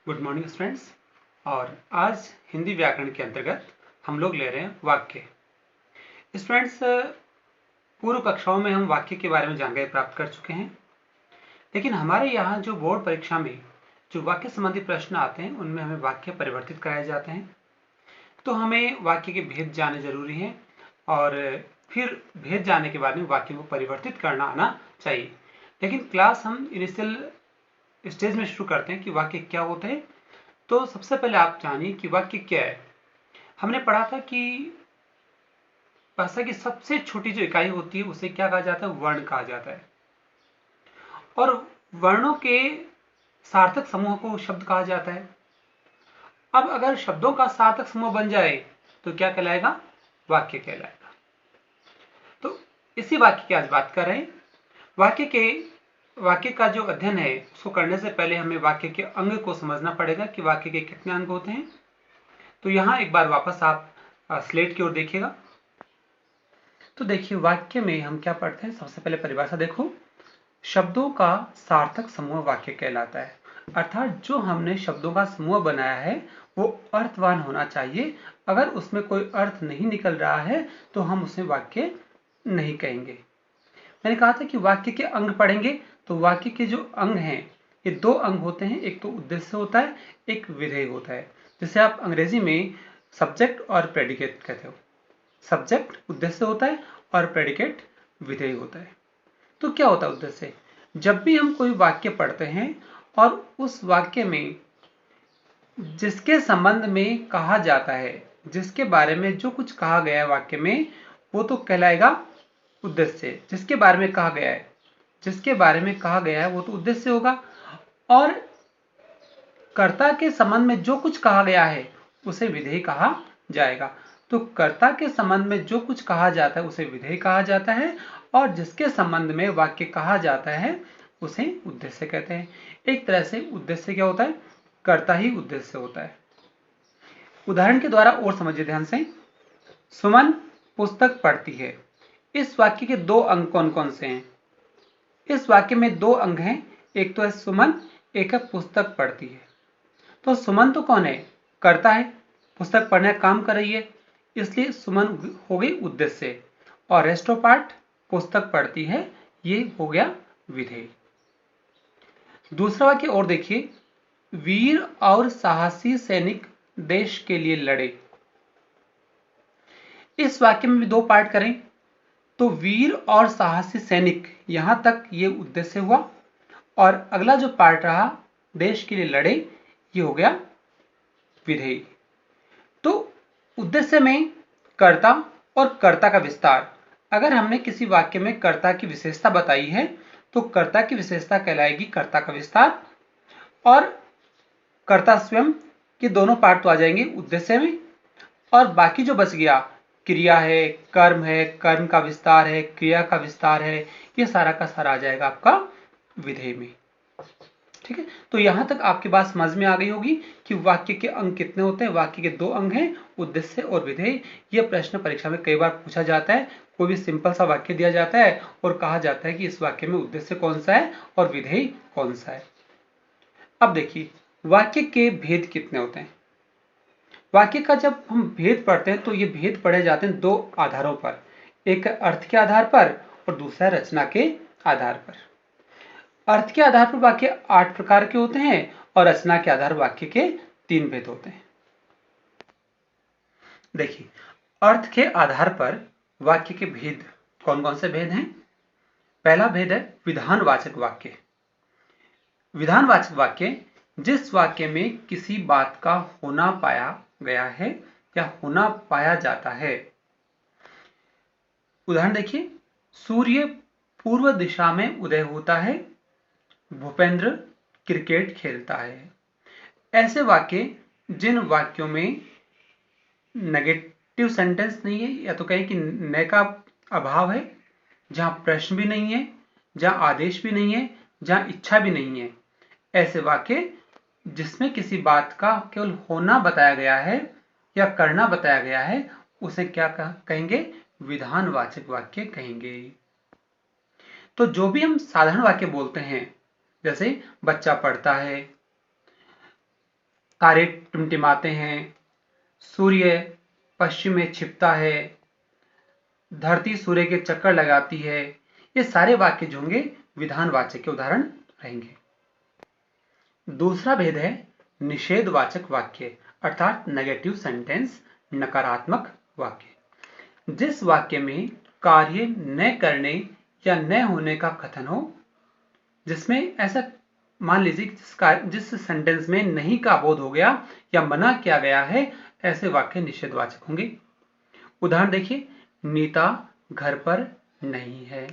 Good morning students. और आज हिंदी व्याकरण के अंतर्गत हम लोग ले रहे हैं वाक्य। स्टूडेंट्स, पूर्व कक्षाओं में हम वाक्य के बारे में जानकारी प्राप्त कर चुके हैं, लेकिन हमारे यहाँ जो बोर्ड परीक्षा में जो वाक्य संबंधी प्रश्न आते हैं उनमें हमें वाक्य परिवर्तित कराए जाते हैं। तो हमें वाक्य के भेद जानने जरूरी हैं और फिर भेद जानने के बाद में वाक्य को परिवर्तित करना आना चाहिए। लेकिन क्लास हम इनिशियल स्टेज में शुरू करते हैं कि वाक्य क्या होते हैं। तो सबसे पहले आप जानिए कि वाक्य क्या है। हमने पढ़ा था कि भाषा की सबसे छोटी जो इकाई होती है उसे क्या कहा जाता है? वर्ण कहा जाता है। और वर्णों के सार्थक समूह को शब्द कहा जाता है। अब अगर शब्दों का सार्थक समूह बन जाए तो क्या कहलाएगा? वाक्य कहलाएगा। तो इसी वाक्य की आज बात कर रहे हैं। वाक्य का जो अध्ययन है उसको करने से पहले हमें वाक्य के अंग को समझना पड़ेगा कि वाक्य के कितने अंग होते हैं। तो यहां एक बार वापस आप स्लेट की ओर देखिएगा। तो देखिए, वाक्य में हम क्या पढ़ते हैं। सबसे पहले परिभाषा देखो। शब्दों का सार्थक समूह वाक्य कहलाता है। अर्थात जो हमने शब्दों का समूह बनाया है वो अर्थवान होना चाहिए। अगर उसमें कोई अर्थ नहीं निकल रहा है तो हम उसे वाक्य नहीं कहेंगे। मैंने कहा था कि वाक्य के अंग पढ़ेंगे, तो वाक्य के जो अंग हैं ये दो अंग होते हैं। एक तो उद्देश्य होता है, एक विधेय होता है, जिसे आप अंग्रेजी में सब्जेक्ट और प्रेडिकेट कहते हो। सब्जेक्ट उद्देश्य होता है और प्रेडिकेट विधेय होता है। तो क्या होता है उद्देश्य? जब भी हम कोई वाक्य पढ़ते हैं और उस वाक्य में जिसके संबंध में कहा जाता है, जिसके बारे में जो कुछ कहा गया है वाक्य में, वो तो कहलाएगा उद्देश्य। जिसके बारे में कहा गया है वो तो उद्देश्य होगा। और कर्ता के संबंध में जो कुछ कहा गया है उसे विधेय कहा जाएगा। तो कर्ता के संबंध में जो कुछ कहा जाता है उसे विधेय कहा जाता है, और जिसके संबंध में वाक्य कहा जाता है उसे उद्देश्य कहते हैं। एक तरह से उद्देश्य क्या होता है? कर्ता ही उद्देश्य होता है। उदाहरण के द्वारा और समझिए ध्यान से। सुमन पुस्तक पढ़ती है। इस वाक्य के दो अंग कौन कौन से हैं? इस वाक्य में दो अंग हैं। एक तो है सुमन, एक है पुस्तक पढ़ती है। तो सुमन तो कौन है? कर्ता है, पुस्तक पढ़ने का काम कर रही है, इसलिए सुमन हो गई उद्देश्य। और रेस्ट ऑफ पार्ट पुस्तक पढ़ती है, ये हो गया विधेय। दूसरा वाक्य और देखिए। वीर और साहसी सैनिक देश के लिए लड़े। इस वाक्य में भी दो पार्ट करें तो वीर और साहसी सैनिक, यहां तक ये उद्देश्य हुआ, और अगला जो पार्ट रहा देश के लिए लड़े, ये हो गया विधेय। तो उद्देश्य में कर्ता और कर्ता का विस्तार। अगर हमने किसी वाक्य में कर्ता की विशेषता बताई है तो कर्ता की विशेषता कहलाएगी कर्ता का विस्तार, और कर्ता स्वयं के दोनों पार्ट तो आ जाएंगे उद्देश्य में। और बाकी जो बच गया, क्रिया है, कर्म का विस्तार है, क्रिया का विस्तार है, ये सारा का सारा आ जाएगा आपका विधेय में। ठीक है, तो यहां तक आपकी बात समझ में आ गई होगी कि वाक्य के अंग कितने होते हैं। वाक्य के दो अंग हैं, उद्देश्य और विधेय। यह प्रश्न परीक्षा में कई बार पूछा जाता है। कोई भी सिंपल सा वाक्य दिया जाता है और कहा जाता है कि इस वाक्य में उद्देश्य कौन सा है और विधेय कौन सा है। अब देखिए, वाक्य के भेद कितने होते हैं। वाक्य का जब हम भेद पढ़ते हैं तो ये भेद पढ़े जाते हैं दो आधारों पर। एक अर्थ के आधार पर और दूसरा रचना के आधार पर। अर्थ के आधार पर वाक्य 8 प्रकार के होते हैं और रचना के आधार वाक्य के 3 भेद होते हैं। देखिए, अर्थ के आधार पर वाक्य के भेद कौन कौन से भेद हैं। पहला भेद है विधानवाचक वाक्य। विधानवाचक वाक्य जिस वाक्य में किसी बात का होना पाया गया है या होना पाया जाता है। उदाहरण देखिए। सूर्य पूर्व दिशा में उदय होता है, भूपेंद्र क्रिकेट खेलता है। ऐसे वाक्य जिन वाक्यों में नेगेटिव सेंटेंस नहीं है, या तो कहें कि न का अभाव है, जहां प्रश्न भी नहीं है, जहां आदेश भी नहीं है, जहां इच्छा भी नहीं है। ऐसे वाक्य जिसमें किसी बात का केवल होना बताया गया है या करना बताया गया है, उसे क्या कहेंगे? विधानवाचक वाक्य कहेंगे। तो जो भी हम साधारण वाक्य बोलते हैं, जैसे बच्चा पढ़ता है, तारे टिमटिमाते हैं, सूर्य पश्चिम में छिपता है, धरती सूर्य के चक्कर लगाती है, ये सारे वाक्य जो होंगे विधानवाचक के उदाहरण रहेंगे। दूसरा भेद है निषेधवाचक वाक्य अर्थात नेगेटिव सेंटेंस, नकारात्मक वाक्य। जिस वाक्य में कार्य न करने या न होने का कथन हो, जिसमें ऐसा मान लीजिए जिस सेंटेंस में नहीं का बोध हो गया या मना किया गया है, ऐसे वाक्य निषेधवाचक होंगे। उदाहरण देखिए, नीता घर पर नहीं है।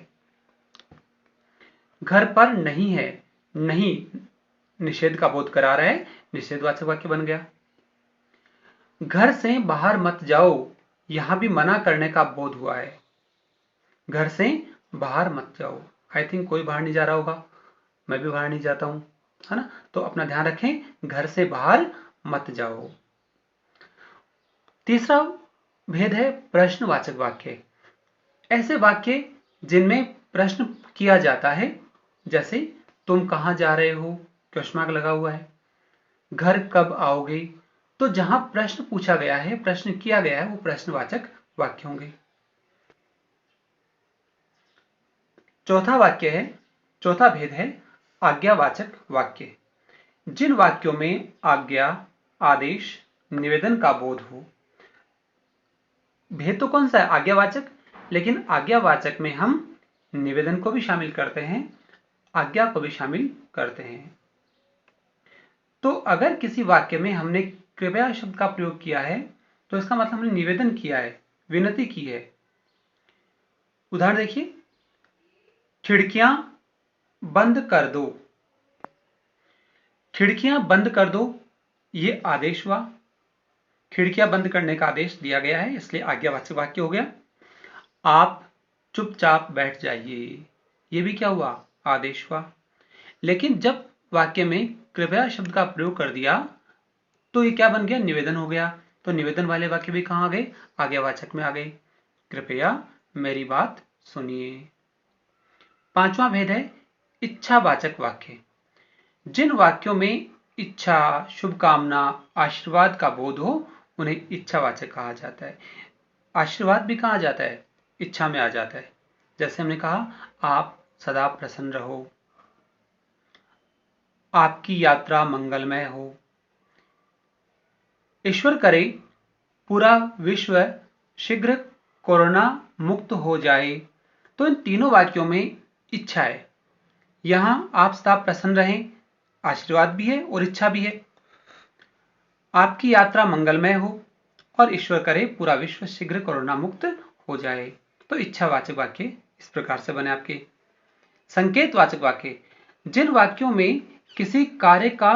घर पर नहीं है, नहीं निषेध का बोध करा रहा है, निषेधवाचक वाक्य बन गया। घर से बाहर मत जाओ, यहां भी मना करने का बोध हुआ है। घर से बाहर मत जाओ, आई थिंक कोई बाहर नहीं जा रहा होगा, मैं भी बाहर नहीं जाता हूं, है ना। तो अपना ध्यान रखें, घर से बाहर मत जाओ। तीसरा भेद है प्रश्नवाचक वाक्य। ऐसे वाक्य जिनमें प्रश्न किया जाता है, जैसे तुम कहां जा रहे हो, क्वेश्चन मार्क लगा हुआ है। घर कब आओगे, तो जहां प्रश्न पूछा गया है, प्रश्न किया गया है, वो प्रश्नवाचक वाक्य होंगे। चौथा भेद है आज्ञावाचक वाक्य। जिन वाक्यों में आज्ञा, आदेश, निवेदन का बोध हो। भेद तो कौन सा है, आज्ञावाचक, लेकिन आज्ञावाचक में हम निवेदन को भी शामिल करते हैं, आज्ञा को भी शामिल करते हैं। तो अगर किसी वाक्य में हमने कृपया शब्द का प्रयोग किया है, तो इसका मतलब हमने निवेदन किया है, विनती की है। उदाहरण देखिए, खिड़कियां बंद कर दो। खिड़कियां बंद कर दो, ये आदेश हुआ। खिड़कियां बंद करने का आदेश दिया गया है, इसलिए आज्ञावाचक वाक्य हो गया। आप चुपचाप बैठ जाइए, ये भी क्या हुआ, आदेश हुआ। लेकिन जब वाक्य में कृपया शब्द का प्रयोग कर दिया, तो ये क्या बन गया, निवेदन हो गया। तो निवेदन वाले वाक्य भी कहां आ गए, आज्ञावाचक में आ गए। कृपया मेरी बात सुनिए। पांचवा भेद है इच्छावाचक वाक्य। जिन वाक्यों में इच्छा, शुभकामना, आशीर्वाद का बोध हो, उन्हें इच्छावाचक कहा जाता है। आशीर्वाद भी कहा जाता है, इच्छा में आ जाता है। जैसे हमने कहा, आप सदा प्रसन्न रहो, आपकी यात्रा मंगलमय हो, ईश्वर करे पूरा विश्व शीघ्र कोरोना मुक्त हो जाए। तो इन तीनों वाक्यों में इच्छा है। यहां आप सदा प्रसन्न रहें, आशीर्वाद भी है और इच्छा भी है। आपकी यात्रा मंगलमय हो और ईश्वर करे पूरा विश्व शीघ्र कोरोना मुक्त हो जाए। तो इच्छावाचक वाक्य इस प्रकार से बने आपके। संकेतवाचक वाक्य, जिन वाक्यों में किसी कार्य का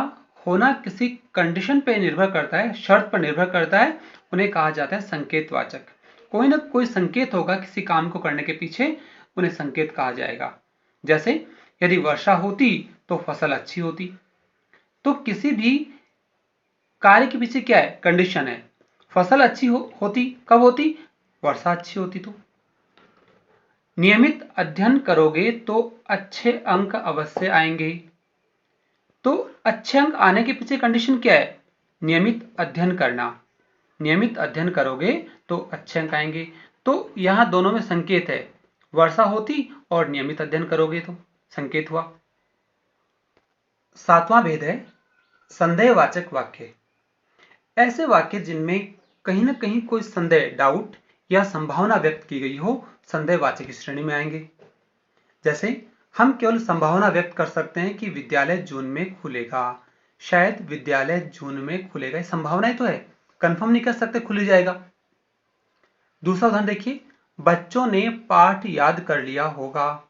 होना किसी कंडीशन पर निर्भर करता है, शर्त पर निर्भर करता है, उन्हें कहा जाता है संकेतवाचक। कोई ना कोई संकेत होगा किसी काम को करने के पीछे, उन्हें संकेत कहा जाएगा। जैसे यदि वर्षा होती तो फसल अच्छी होती। तो किसी भी कार्य के पीछे क्या है, कंडीशन है। फसल अच्छी होती कब होती, वर्षा अच्छी होती। तो नियमित अध्ययन करोगे तो अच्छे अंक अवश्य आएंगे। तो अच्छे अंक आने के पीछे कंडीशन क्या है, नियमित अध्ययन करना। नियमित अध्ययन करोगे तो अच्छे अंक आएंगे। तो यहां दोनों में संकेत है, वर्षा होती और नियमित अध्ययन करोगे तो संकेत हुआ। सातवां भेद है संदेहवाचक वाक्य। ऐसे वाक्य जिनमें कहीं ना कहीं कोई संदेह, डाउट या संभावना व्यक्त की गई हो, संदेहवाचक की श्रेणी में आएंगे। जैसे हम केवल संभावना व्यक्त कर सकते हैं कि विद्यालय जून में खुलेगा, शायद विद्यालय जून में खुलेगा, संभावना ही तो है, कंफर्म नहीं कर सकते खुल जाएगा। दूसरा उदाहरण देखिए, बच्चों ने पाठ याद कर लिया होगा।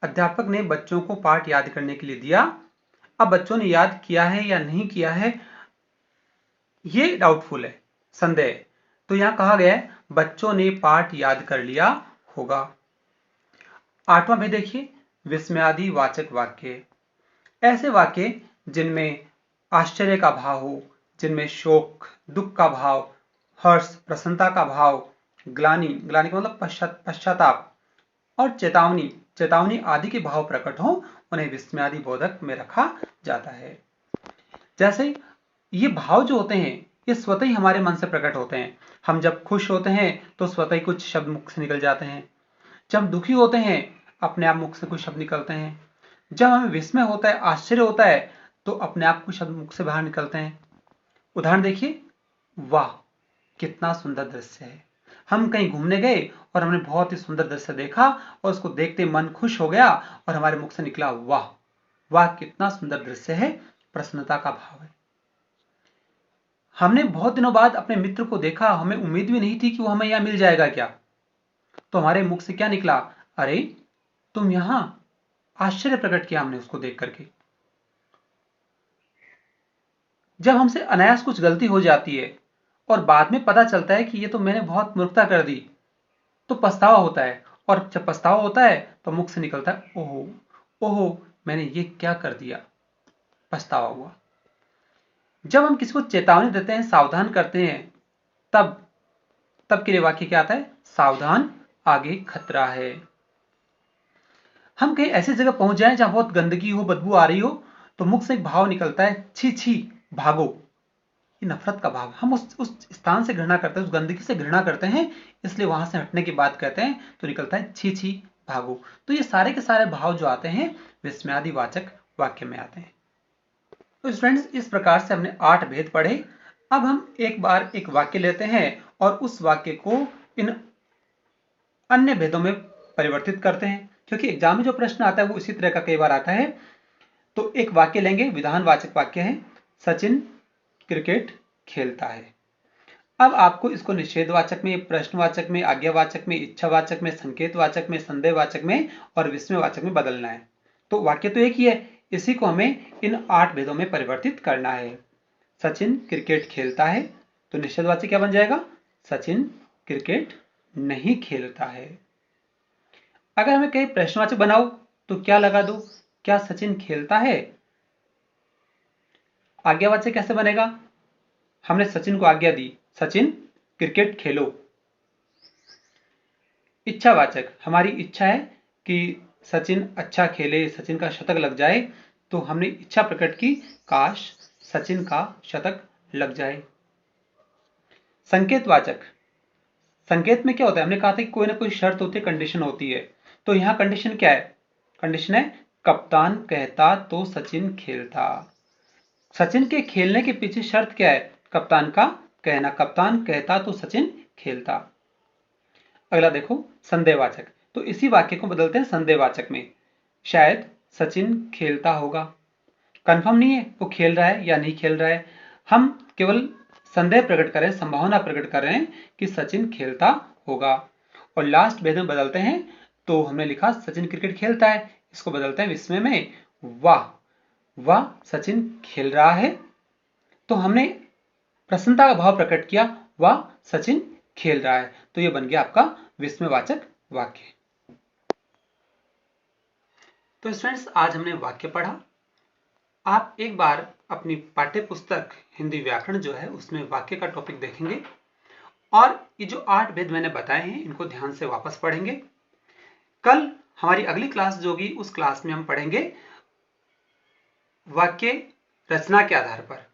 अध्यापक ने बच्चों को पाठ याद करने के लिए दिया, अब बच्चों ने याद किया है या नहीं किया है, ये डाउटफुल है, संदेह। तो यहां कहा गया है बच्चों ने पाठ याद कर लिया होगा। आठवां भेद देखिए, विस्मयादि वाचक वाक्य। ऐसे वाक्य जिनमें आश्चर्य का भाव हो, जिनमें शोक, दुख का भाव, हर्ष, प्रसन्नता का भाव, ग्लानि का मतलब पश्चाताप, और चेतावनी आदि के भाव प्रकट हो, उन्हें विस्मयादि बोधक में रखा जाता है। जैसे ये भाव जो होते हैं ये स्वतः ही हमारे मन से प्रकट होते हैं। हम जब खुश होते हैं तो स्वतः ही कुछ शब्द मुख से निकल जाते हैं। जब हम दुखी होते हैं अपने आप मुख से कुछ शब्द निकलते हैं। जब हमें विस्मय होता है, आश्चर्य होता है, तो अपने आप कुछ शब्द मुख से बाहर निकलते हैं। उदाहरण देखिए, वाह कितना सुंदर दृश्य है। हम कहीं घूमने गए और हमने बहुत ही सुंदर दृश्य देखा और उसको देखते मन खुश हो गया और हमारे मुख से निकला वाह। वाह कितना सुंदर दृश्य है, प्रसन्नता का भाव है। हमने बहुत दिनों बाद अपने मित्र को देखा, हमें उम्मीद भी नहीं थी कि वो हमें यहां मिल जाएगा क्या, तो हमारे मुख से क्या निकला, अरे तुम यहां। आश्चर्य प्रकट किया हमने उसको देख करके। जब हमसे अनायास कुछ गलती हो जाती है और बाद में पता चलता है कि ये तो मैंने बहुत मूर्खता कर दी, तो पछतावा होता है। और जब पछतावा होता है तो मुख से निकलता है ओहो ओहो, मैंने ये क्या कर दिया, पछतावा हुआ। जब हम किसी को चेतावनी देते हैं, सावधान करते हैं, तब के लिए वाक्य क्या आता है, सावधान आगे खतरा है। हम कहीं ऐसी जगह पहुंच जाएं जहां बहुत गंदगी हो, बदबू आ रही हो, तो मुख से एक भाव निकलता है, छी छी भागो। ये नफरत का भाव। हम उस स्थान से घृणा करते हैं, उस गंदगी से घृणा करते हैं, इसलिए वहां से हटने की बात कहते हैं, तो निकलता है छी छी भागो। तो ये सारे के सारे भाव जो आते हैं विस्मयादि वाचक वाक्य में आते हैं। तो स्टूडेंट्स, इस प्रकार से हमने 8 भेद पढ़े। अब हम एक बार एक वाक्य लेते हैं और उस वाक्य को इन अन्य भेदों में परिवर्तित करते हैं, क्योंकि एग्जाम में जो प्रश्न आता है वो इसी तरह का कई बार आता है। तो एक वाक्य लेंगे, विधानवाचक वाक्य है, सचिन क्रिकेट खेलता है। अब आपको इसको निषेधवाचक में, प्रश्नवाचक में, आज्ञावाचक में, इच्छावाचक में, संकेतवाचक में, संदेहवाचक में और विस्मयवाचक में बदलना है। तो वाक्य तो एक ही है, इसी को हमें इन 8 भेदों में परिवर्तित करना है। सचिन क्रिकेट खेलता है, तो निषेधवाचक क्या बन जाएगा, सचिन क्रिकेट नहीं खेलता है। अगर हमें कहीं प्रश्नवाचक बनाओ तो क्या लगा दो, क्या सचिन खेलता है। आज्ञावाचक कैसे बनेगा, हमने सचिन को आज्ञा दी, सचिन क्रिकेट खेलो। इच्छावाचक, हमारी इच्छा है कि सचिन अच्छा खेले, सचिन का शतक लग जाए, तो हमने इच्छा प्रकट की, काश सचिन का शतक लग जाए। संकेतवाचक, संकेत में क्या होता है, हमने कहा था कि कोई ना कोई शर्त होती है, कंडीशन होती है। तो यहां कंडीशन क्या है, कंडीशन है कप्तान कहता तो सचिन खेलता। सचिन के खेलने के पीछे शर्त क्या है, कप्तान का कहना, कप्तान कहता तो सचिन खेलता। अगला देखो संदेहवाचक, तो इसी वाक्य को बदलते हैं संदेहवाचक में, शायद सचिन खेलता होगा। कंफर्म नहीं है वो खेल रहा है या नहीं खेल रहा है, हम केवल संदेह प्रकट कर रहे हैं, संभावना प्रकट कर रहे हैं कि सचिन खेलता होगा। और लास्ट भेद में बदलते हैं, तो हमने लिखा सचिन क्रिकेट खेलता है, इसको बदलते हैं विस्मय में, वाह वाह सचिन खेल रहा है। तो हमने प्रसन्नता का भाव प्रकट किया, वाह सचिन खेल रहा है, तो यह बन गया आपका विस्मयवाचक वाक्य। तो स्टूडेंट्स, आज हमने वाक्य पढ़ा। आप एक बार अपनी पाठ्य पुस्तक हिंदी व्याकरण जो है उसमें वाक्य का टॉपिक देखेंगे और ये जो 8 भेद मैंने बताए हैं इनको ध्यान से वापस पढ़ेंगे। कल हमारी अगली क्लास जो होगी उस क्लास में हम पढ़ेंगे वाक्य रचना के आधार पर।